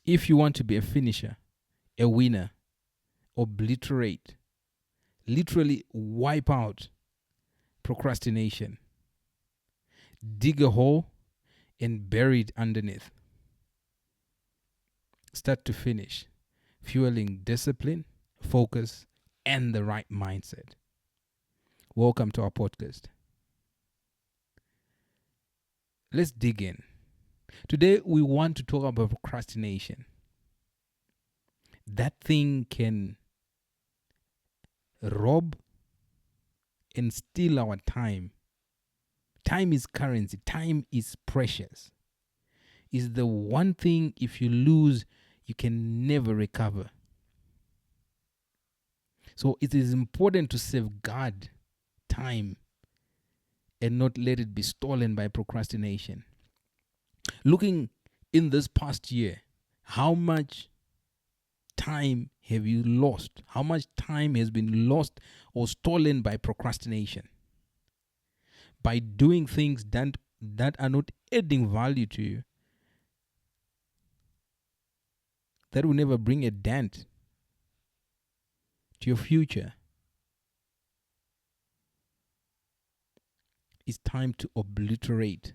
If you want to be a finisher, a winner, obliterate, literally wipe out procrastination, dig a hole and bury it underneath. Start to finish, fueling discipline, focus, and the right mindset. Welcome to our podcast. Let's dig in. Today, we want to talk about procrastination. That thing can rob and steal our time. Time is currency, time is precious. It's the one thing, if you lose, you can never recover. So it is important to safeguard time and not let it be stolen by procrastination. Looking in this past year, how much time have you lost? How much time has been lost or stolen by procrastination? By doing things that are not adding value to you, that will never bring a dent to your future. It's time to obliterate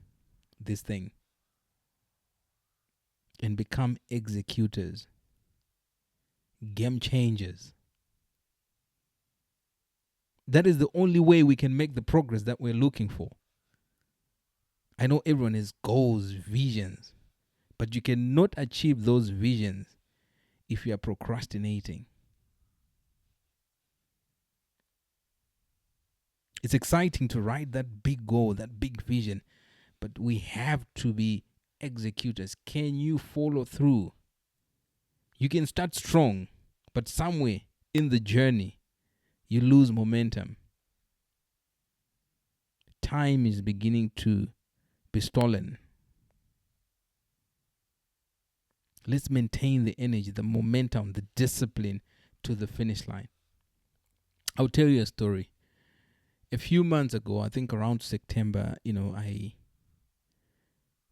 this thing and become executors, game changers. That is the only way we can make the progress that we're looking for. I know everyone has goals, visions, but you cannot achieve those visions if you are procrastinating. It's exciting to write that big goal, that big vision, but we have to be executors. Can you follow through? You can start strong, but somewhere in the journey, you lose momentum. Time is beginning to be stolen. Let's maintain the energy, the momentum, the discipline to the finish line. I'll tell you a story. A few months ago, I think around September,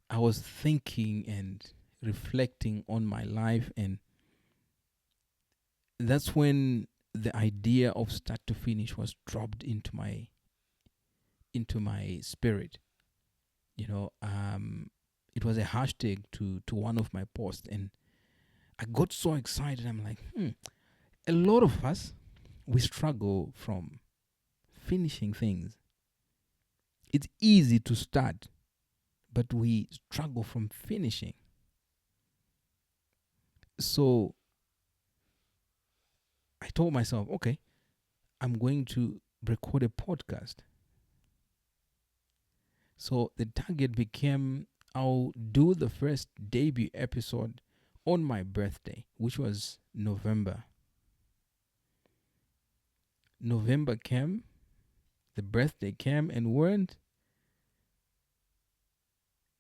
I was thinking and reflecting on my life, and that's when the idea of start to finish was dropped into my spirit. It was a hashtag to one of my posts, and I got so excited. I'm like, a lot of us, we struggle from finishing things. It's easy to start, but we struggle from finishing. So I told myself, okay, I'm going to record a podcast. So the target became, I'll do the first debut episode on my birthday, which was November. November came, the birthday came and went.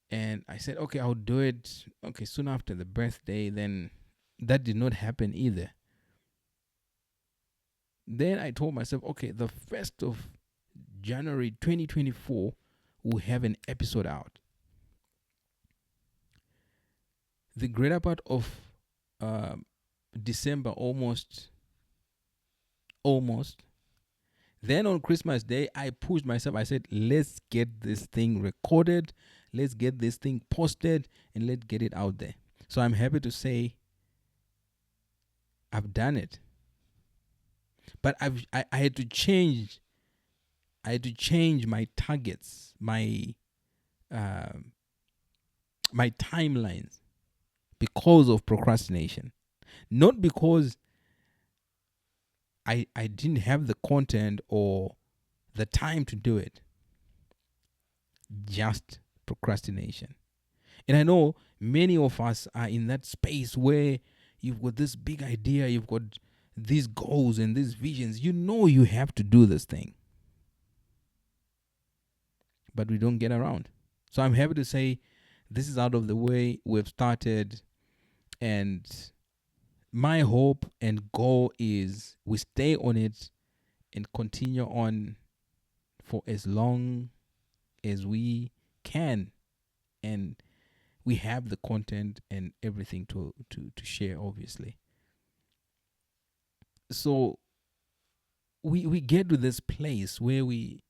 And I said, okay, I'll do it. Okay, soon after the birthday, then that did not happen either. Then I told myself, okay, the 1st of January 2024, we'll have an episode out. The greater part of December, almost. Then on Christmas Day, I pushed myself. I said, let's get this thing recorded. Let's get this thing posted and let's get it out there. So I'm happy to say I've done it. But I had to change. I had to change my targets, my timelines, because of procrastination. Not because I didn't have the content or the time to do it. Just procrastination. And I know many of us are in that space where you've got this big idea, you've got these goals and these visions. You know you have to do this thing. But we don't get around. So I'm happy to say this is out of the way. We've started, and my hope and goal is we stay on it and continue on for as long as we can. And we have the content and everything to share, obviously. So we get to this place where we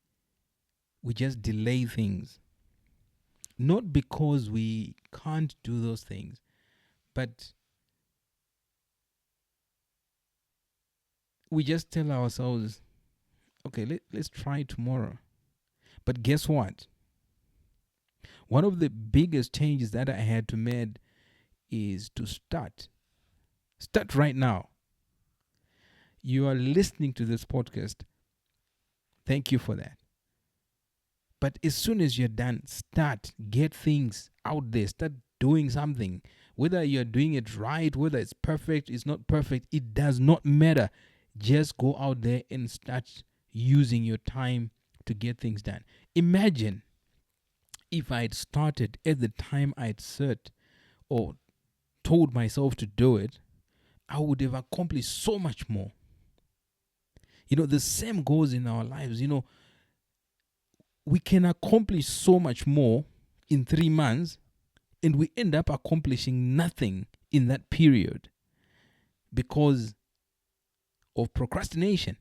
just delay things, not because we can't do those things, but we just tell ourselves, okay, let's try tomorrow. But guess what? One of the biggest changes that I had to make is to start right now. You are listening to this podcast. Thank you for that. But as soon as you're done, get things out there, start doing something. Whether you're doing it right, whether it's perfect, it's not perfect, it does not matter. Just go out there and start using your time to get things done. Imagine if I had started at the time I'd set or told myself to do it, I would have accomplished so much more. The same goes in our lives. We can accomplish so much more in 3 months, and we end up accomplishing nothing in that period because of procrastination.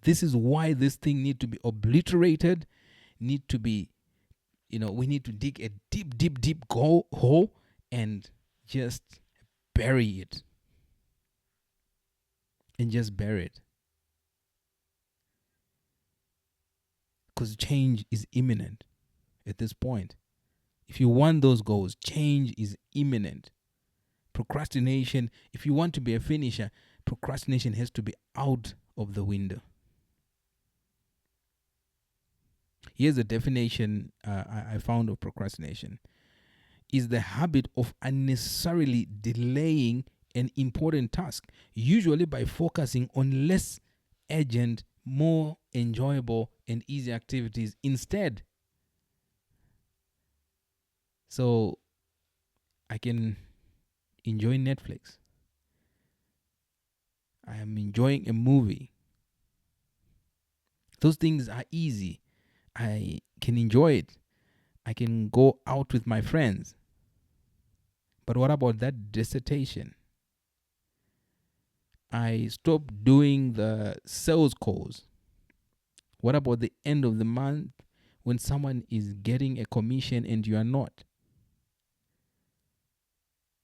This is why this thing need to be obliterated, need to be, we need to dig a deep hole and just bury it. And just bury it. Because change is imminent at this point. If you want those goals, change is imminent. Procrastination, if you want to be a finisher, procrastination has to be out of the window. Here's a definition I found of procrastination. Is the habit of unnecessarily delaying an important task, usually by focusing on less urgent, more enjoyable and easy activities instead. So I can enjoy Netflix. I am enjoying a movie. Those things are easy. I can enjoy it. I can go out with my friends. But what about that dissertation? I stopped doing the sales calls. What about the end of the month when someone is getting a commission and you are not?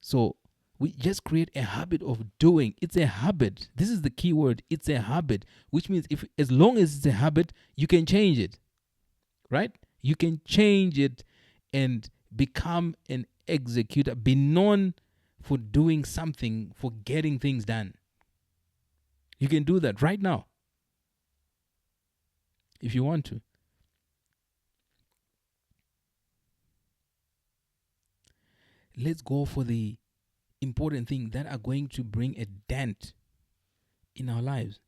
So we just create a habit of doing. It's a habit. This is the key word. It's a habit, which means as long as it's a habit, you can change it, right? You can change it and become an executor. Be known for doing something, for getting things done. You can do that right now if you want to. Let's go for the important things that are going to bring a dent in our lives.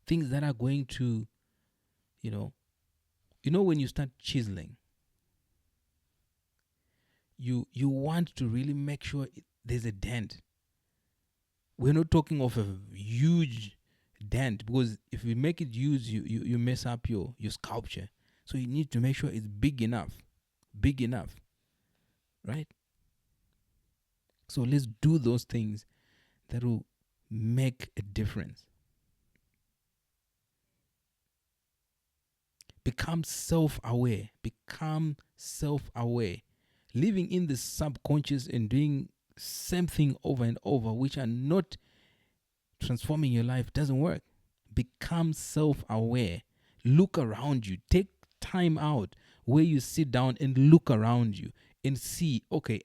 Things that are going to, when you start chiseling, you want to really make sure there's a dent. We're not talking of a huge dent, because if you make it huge, you mess up your sculpture. So you need to make sure it's big enough, right? So let's do those things that will make a difference. Become self-aware. Living in the subconscious and doing same thing over and over, which are not transforming your life, doesn't work. Become self-aware. Look around you. Take time out where you sit down and look around you and see, okay,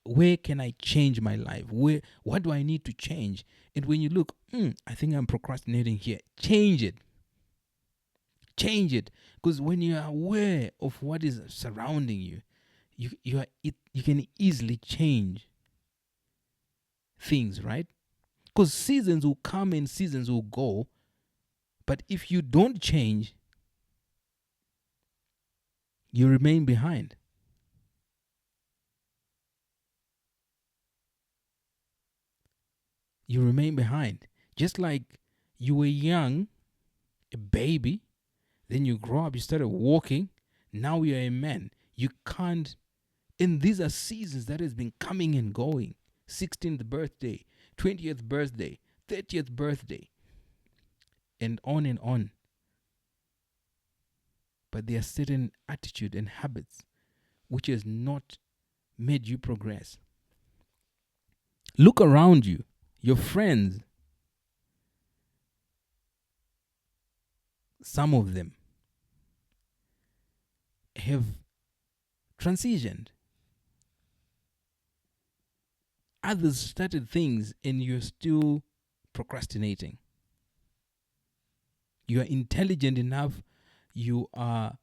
where can I change my life? What do I need to change? And when you look, I think I'm procrastinating here. Change it. Because when you are aware of what is surrounding you, you can easily change things, right? Because seasons will come and seasons will go. But if you don't change, you remain behind. Just like you were young, a baby, then you grow up, you started walking, now you're a man. You can't And these are seasons that has been coming and going. 16th birthday, 20th birthday, 30th birthday, and on and on. But there are certain attitude and habits which has not made you progress. Look around you. Your friends, some of them have transitioned. Others started things and you're still procrastinating. You are intelligent enough, you are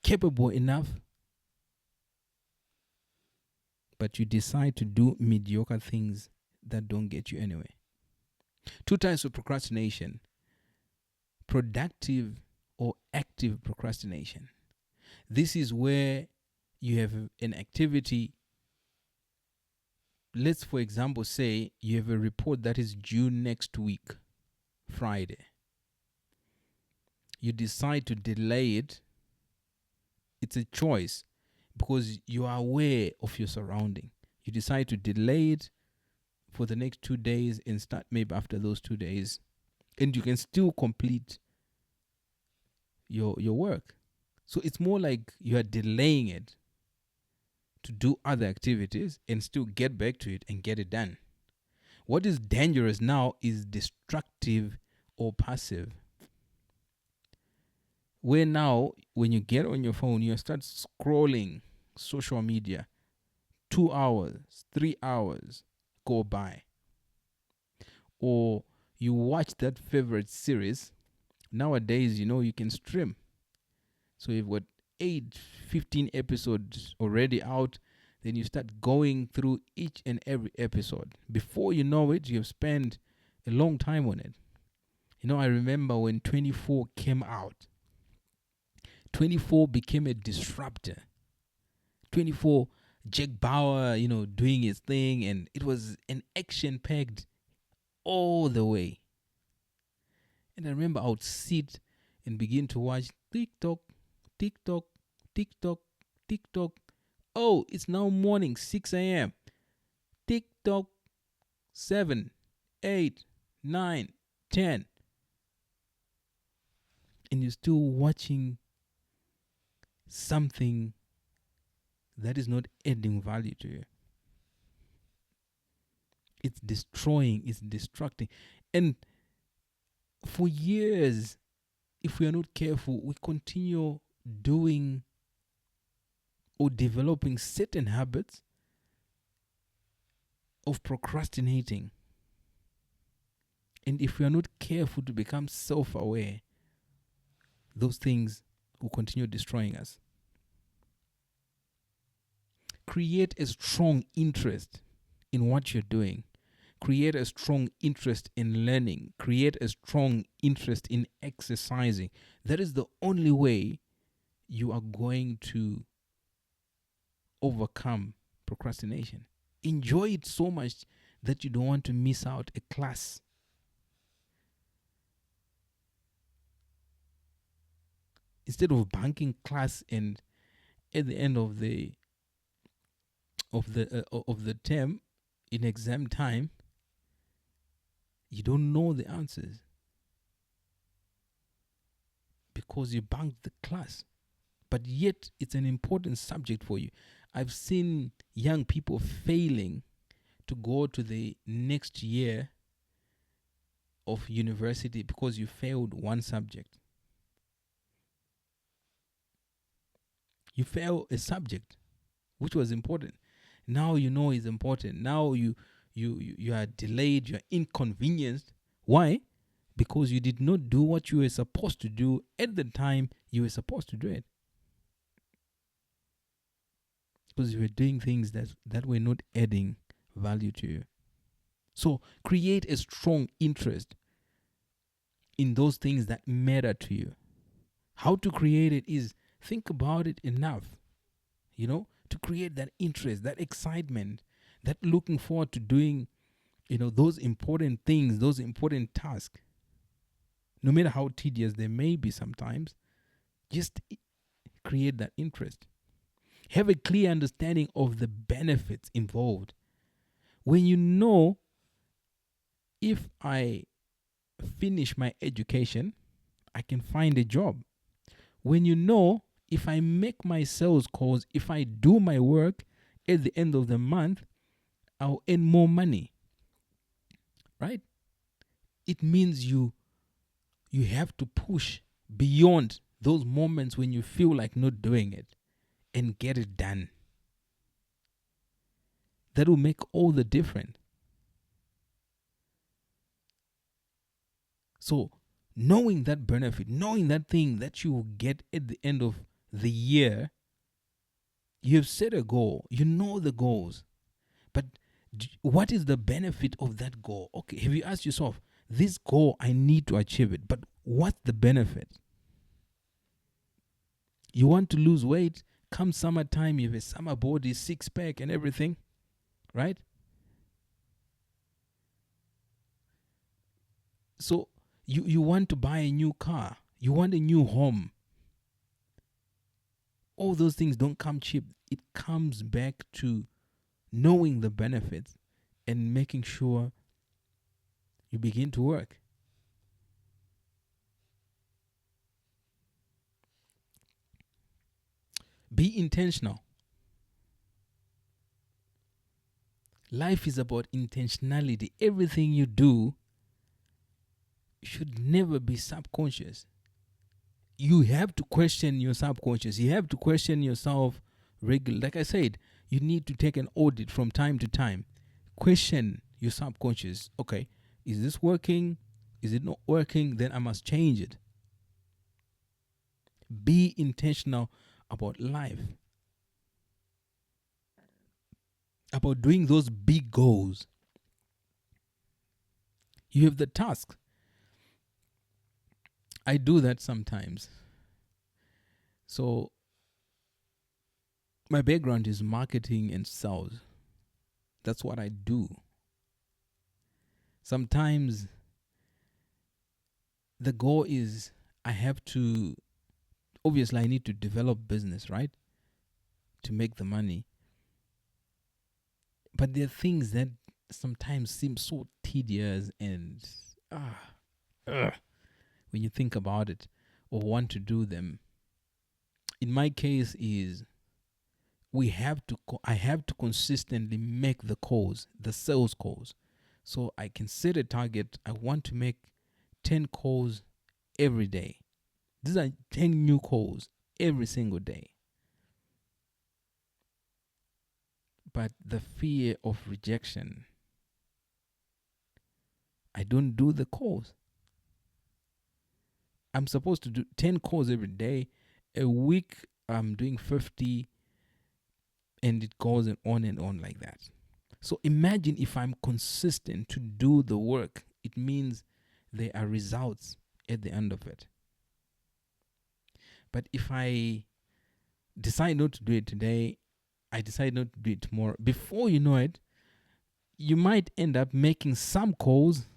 capable enough, but you decide to do mediocre things that don't get you anywhere. 2 types of procrastination: productive or active procrastination. This is where you have an activity. Let's, for example, say you have a report that is due next week, Friday. You decide to delay it. It's a choice because you are aware of your surrounding. You decide to delay it for the next 2 days and start maybe after those 2 days. And you can still complete your work. So it's more like you are delaying it to do other activities and still get back to it and get it done. What is dangerous now is destructive or passive. Where now, when you get on your phone, you start scrolling social media, 2 hours, 3 hours go by. Or you watch that favorite series. Nowadays, you can stream. So you've got 15 episodes already out. Then you start going through each and every episode. Before you know it, you've spent a long time on it. I remember when 24 came out. 24 became a disruptor. 24, Jack Bauer, doing his thing, and it was an action-packed all the way. And I remember I would sit and begin to watch TikTok, TikTok, TikTok, TikTok. Oh, it's now morning, 6 a.m. TikTok, 7, 8, 9, 10. And you're still watching something that is not adding value to you. It's destroying, it's destructing. And for years, if we are not careful, we continue doing or developing certain habits of procrastinating. And if we are not careful to become self-aware, those things will continue destroying us. Create a strong interest in what you're doing. Create a strong interest in learning. Create a strong interest in exercising. That is the only way you are going to overcome procrastination. Enjoy it so much that you don't want to miss out a class. Instead of bunking class and at the end of the term, in exam time, you don't know the answers because you bunked the class. But yet, it's an important subject for you. I've seen young people failing to go to the next year of university because you failed one subject. You failed a subject which was important. Now you know it's important. Now you are delayed, you are inconvenienced. Why? Because you did not do what you were supposed to do at the time you were supposed to do it. Because you were doing things that were not adding value to you. So create a strong interest in those things that matter to you. How to create it is think about it enough, to create that interest, that excitement, that looking forward to doing, those important things, those important tasks. No matter how tedious they may be sometimes, just create that interest. Have a clear understanding of the benefits involved. When you know, if I finish my education, I can find a job. When you know, if I make my sales calls, if I do my work, at the end of the month, I'll earn more money. Right? It means you have to push beyond those moments when you feel like not doing it and get it done. That will make all the difference. So, knowing that benefit, knowing that thing that you will get at the end of the year, you have set a goal. You know the goals. But what is the benefit of that goal? Okay, have you asked yourself, this goal, I need to achieve it, but what's the benefit? You want to lose weight, come summertime, you have a summer body, six pack and everything, right? So you want to buy a new car, you want a new home. All those things don't come cheap. It comes back to knowing the benefits and making sure you begin to work. Be intentional. Life is about intentionality. Everything you do should never be subconscious. You have to question your subconscious. You have to question yourself regularly. Like I said, you need to take an audit from time to time. Question your subconscious. Okay, is this working? Is it not working? Then I must change it. Be intentional about life, about doing those big goals. You have the task. I do that sometimes. So, my background is marketing and sales. That's what I do. Sometimes the goal is I need to develop business, right? To make the money. But there are things that sometimes seem so tedious and when you think about it or want to do them. In my case is I have to consistently make the calls, the sales calls. So I can set a target. I want to make 10 calls every day. These are 10 new calls every single day. But the fear of rejection, I don't do the calls. I'm supposed to do 10 calls every day. A week, I'm doing 50, and it goes on like that. So imagine if I'm consistent to do the work, it means there are results at the end of it. But if I decide not to do it today, I decide not to do it tomorrow, before you know it, you might end up making some calls,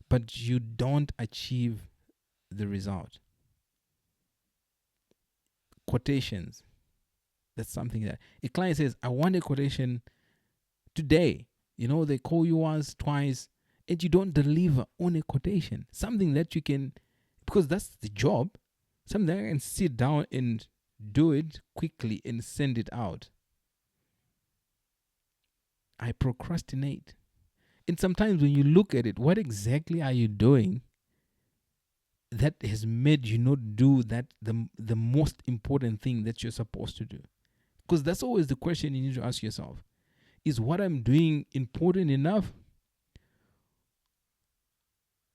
but you don't achieve the result. Quotations. That's something that a client says, I want a quotation today. They call you once, twice, and you don't deliver on a quotation. Something that you can, because that's the job, something that I can sit down and do it quickly and send it out. I procrastinate. And sometimes when you look at it, what exactly are you doing that has made you not do that the most important thing that you're supposed to do? Because that's always the question you need to ask yourself. Is what I'm doing important enough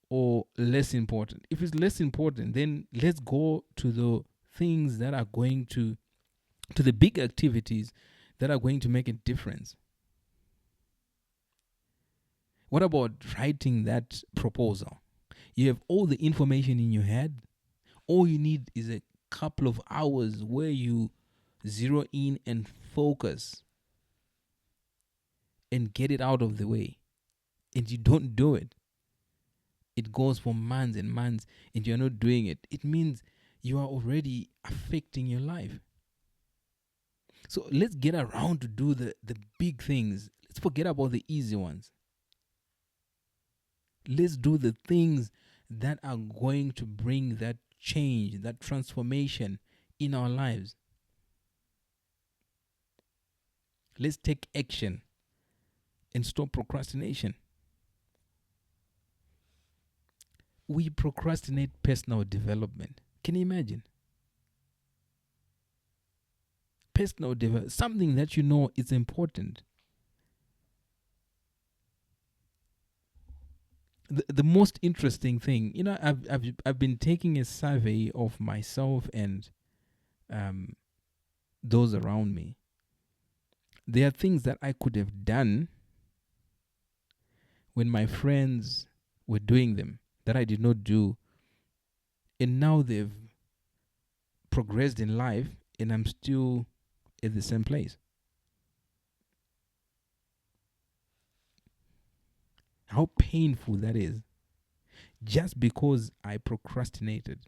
or less important? If it's less important, then let's go to the things that are going to the big activities that are going to make a difference. What about writing that proposal? You have all the information in your head. All you need is a couple of hours where you zero in and focus and get it out of the way. And you don't do it. It goes for months and months and you're not doing it. It means you are already affecting your life. So let's get around to do the big things. Let's forget about the easy ones. Let's do the things that are going to bring that change, that transformation in our lives. Let's take action and stop procrastination. We procrastinate personal development. Can you imagine? Personal development, something that you know is important. The most interesting thing, I've been taking a survey of myself and um, those around me. There are things that I could have done when my friends were doing them that I did not do, and now they've progressed in life, and I'm still at the same place. How painful that is, just because I procrastinated.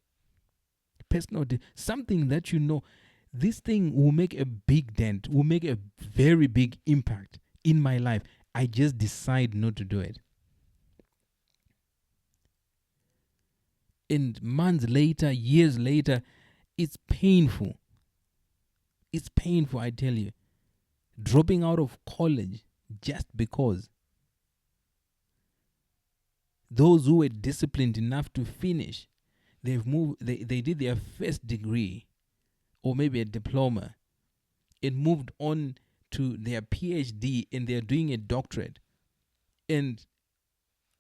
Something that you know, this thing will make a big dent, will make a very big impact in my life. I just decide not to do it. And months later, years later, it's painful. It's painful, I tell you. Dropping out of college just because those who were disciplined enough to finish, they did their first degree or maybe a diploma and moved on to their PhD, and they're doing a doctorate. And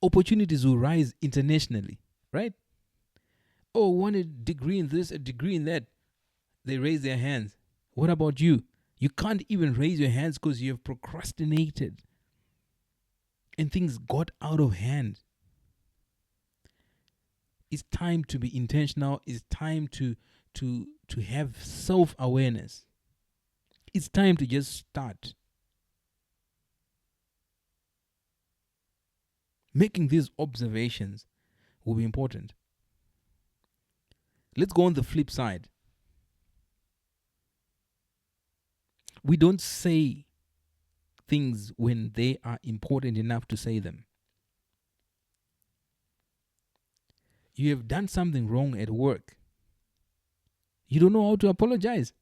opportunities will rise internationally, right? Oh, want a degree in this, a degree in that. They raise their hands. What about you? You can't even raise your hands because you have procrastinated and things got out of hand. It's time to be intentional. It's time to have self-awareness. It's time to just start. Making these observations will be important. Let's go on the flip side. We don't say things when they are important enough to say them. You have done something wrong at work. You don't know how to apologize.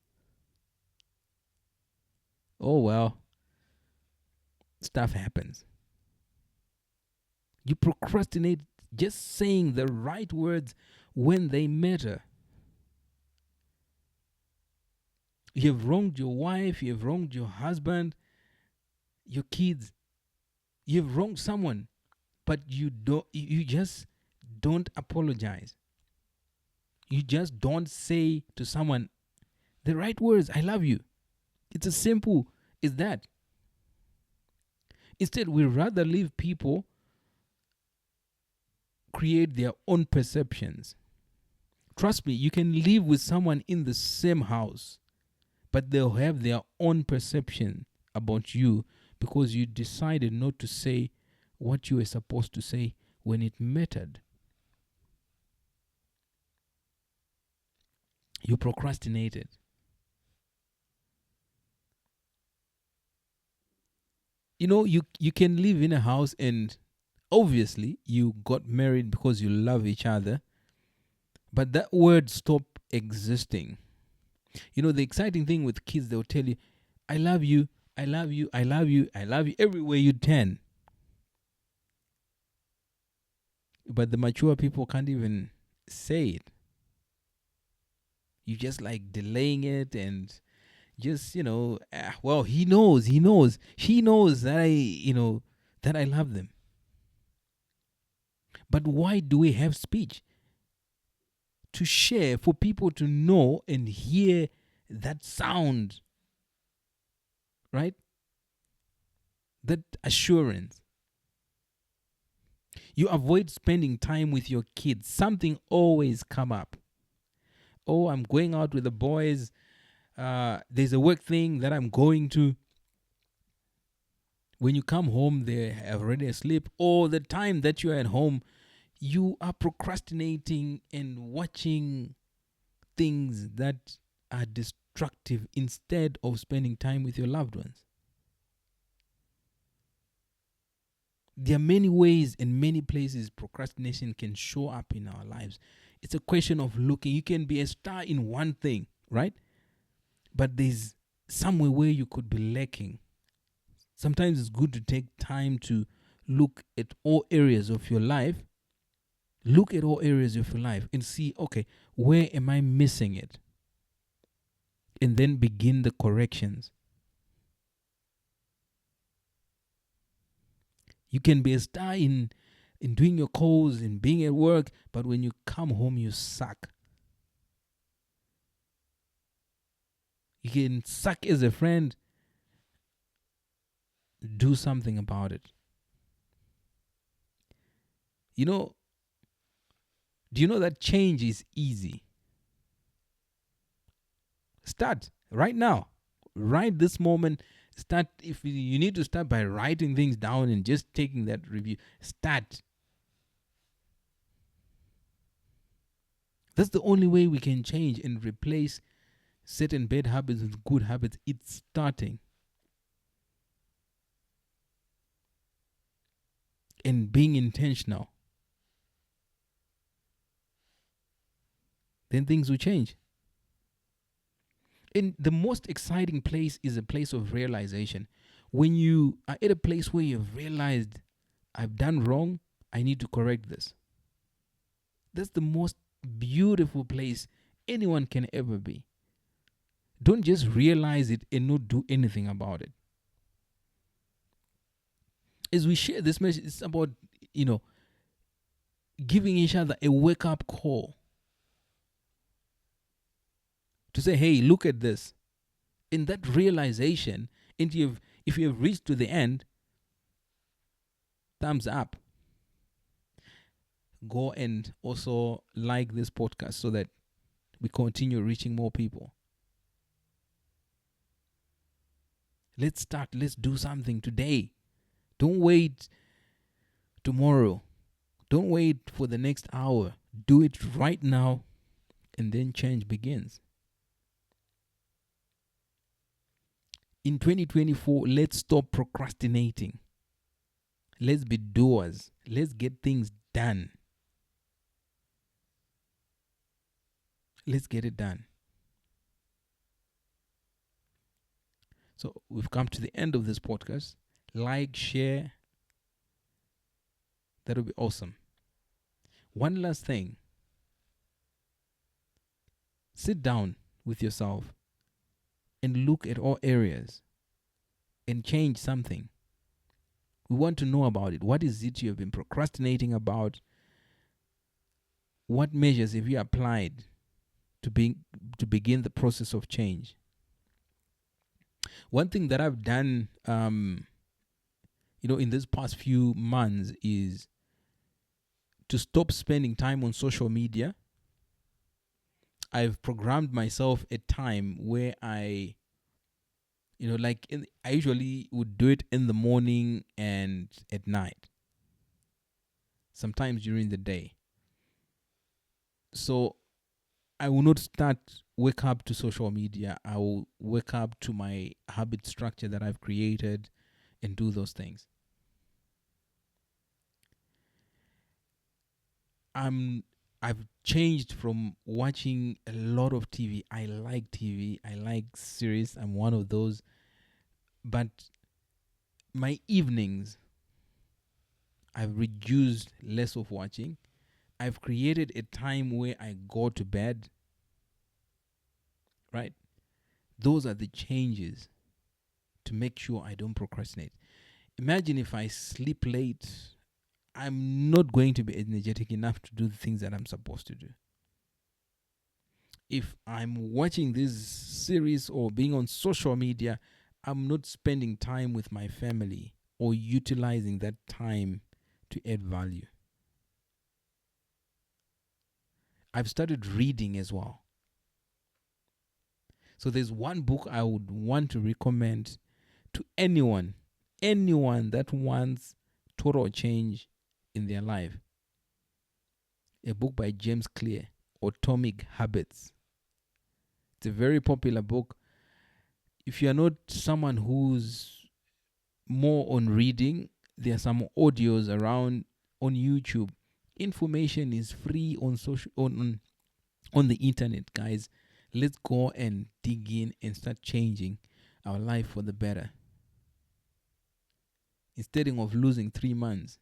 Oh, well, stuff happens. You procrastinate just saying the right words when they matter. You have wronged your wife, you have wronged your husband, your kids. You have wronged someone, but you just don't apologize. You just don't say to someone the right words, I love you. It's as simple as that. Instead, we rather leave people create their own perceptions. Trust me, you can live with someone in the same house, but they'll have their own perception about you because you decided not to say what you were supposed to say when it mattered. You procrastinated. You can live in a house and obviously you got married because you love each other, but that word stopped existing. The exciting thing with kids, they'll tell you, I love you, I love you, I love you, I love you, everywhere you turn. But the mature people can't even say it. You just like delaying it and just, well, he knows, she knows that I love them. But why do we have speech? To share, for people to know and hear that sound, right? That assurance. You avoid spending time with your kids. Something always come up. Oh, I'm going out with the boys. There's a work thing that I'm going to. When you come home, they're already asleep. Or the time that you're at home, you are procrastinating and watching things that are destructive instead of spending time with your loved ones. There are many ways and many places procrastination can show up in our lives. It's a question of looking. You can be a star in one thing, right? But there's somewhere where you could be lacking. Sometimes it's good to take time to look at all areas of your life. Look at all areas of your life and see, okay, where am I missing it? And then begin the corrections. You can be a star in doing your calls, in being at work, but when you come home, you suck. You can suck as a friend. Do something about it. You know, do you know that change is easy? Start right now. Right this moment. Start. If you need to start by writing things down and just taking that review, start. That's the only way we can change and replace certain bad habits with good habits. It's starting and being intentional. Then things will change. And the most exciting place is a place of realization. When you are at a place where you've realized, I've done wrong, I need to correct this. That's the most beautiful place anyone can ever be. Don't just realize it and not do anything about it. As we share this message, it's about, giving each other a wake-up call. To say, hey, look at this. In that realization, if you have reached to the end, thumbs up. Go and also like this podcast so that we continue reaching more people. Let's start. Let's do something today. Don't wait tomorrow. Don't wait for the next hour. Do it right now, and then change begins. In 2024, let's stop procrastinating. Let's be doers. Let's get things done. Let's get it done. So we've come to the end of this podcast. Like, share. That would be awesome. One last thing. Sit down with yourself and look at all areas and change something. We want to know about it. What is it you have been procrastinating about? What measures have you applied to begin the process of change? One thing that I've done, in this past few months is to stop spending time on social media. I've programmed myself a time where I usually would do it in the morning and at night. Sometimes during the day. So I will not wake up to social media. I will wake up to my habit structure that I've created and do those things. I've changed from watching a lot of TV. I like TV. I like series. I'm one of those. But my evenings, I've reduced less of watching. I've created a time where I go to bed. Right? Those are the changes to make sure I don't procrastinate. Imagine if I sleep late, I'm not going to be energetic enough to do the things that I'm supposed to do. If I'm watching this series or being on social media, I'm not spending time with my family or utilizing that time to add value. I've started reading as well. So there's one book I would want to recommend to anyone that wants total change in their life. A book by James Clear, Atomic Habits. It's a very popular book. If you are not someone who's more on reading, there are some audios around on YouTube. Information is free on social on the internet, guys. Let's go and dig in and start changing our life for the better. Instead of losing 3 months,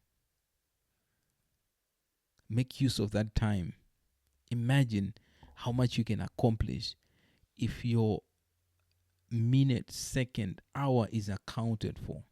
make use of that time. Imagine how much you can accomplish if your minute, second, hour is accounted for.